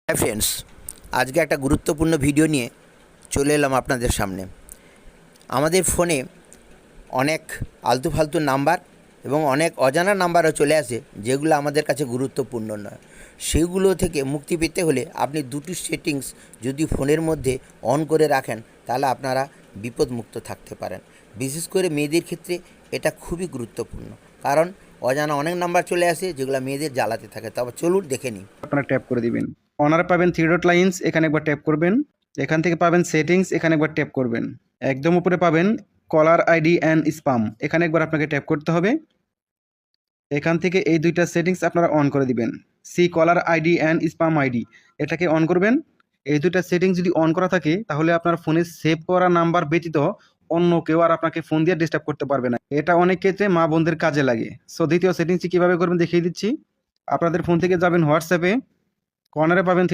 Hi friends, আজকে একটা গুরুত্বপূর্ণ ভিডিও নিয়ে চলে এলাম আপনাদের সামনে। আমাদের ফোনে অনেক আলতু ফালতু নাম্বার এবং অনেক অজানা নাম্বারও চলে আসে, যেগুলো আমাদের কাছে গুরুত্বপূর্ণ নয়। সেগুলো থেকে মুক্তি পেতে হলে আপনি দুটি সেটিংস যদি ফোনের মধ্যে অন করে রাখেন, তাহলে আপনারা বিপদমুক্ত থাকতে পারেন। বিশেষ করে মেয়েদের ক্ষেত্রে এটা খুবই গুরুত্বপূর্ণ, কারণ অজানা অনেক নাম্বার চলে আসে যেগুলো মেয়েদের জ্বালাতে থাকে। তবে চলুন দেখে নিই। আপনারা ট্যাপ করে দিবেন। অনারে পাবেন থ্রি ডট লাইন্স, এখানে একবার ট্যাপ করবেন। এখান থেকে পাবেন সেটিংস, এখানে একবার ট্যাপ করবেন। একদম উপরে পাবেন কলার আইডি অ্যান্ড স্পাম, এখানে একবার আপনাকে ট্যাপ করতে হবে। এখান থেকে এই দুইটা সেটিংস আপনারা অন করে দিবেন। See caller ID and spam ID, এটাকে অন করবেন। এই দুইটা সেটিংস যদি অন করা থাকে, তাহলে আপনার ফোনে সেভ করা নাম্বার ব্যতীত অন্য কেউ আর আপনাকে ফোন দিয়ে ডিস্টার্ব করতে পারবে না। এটা অনেক ক্ষেত্রে মা বোনদের কাজে লাগে। সো দ্বিতীয় সেটিংসটি কীভাবে করবেন দেখিয়ে দিচ্ছি। আপনাদের ফোন থেকে যাবেন হোয়াটসঅ্যাপে, কর্নারে পাবেন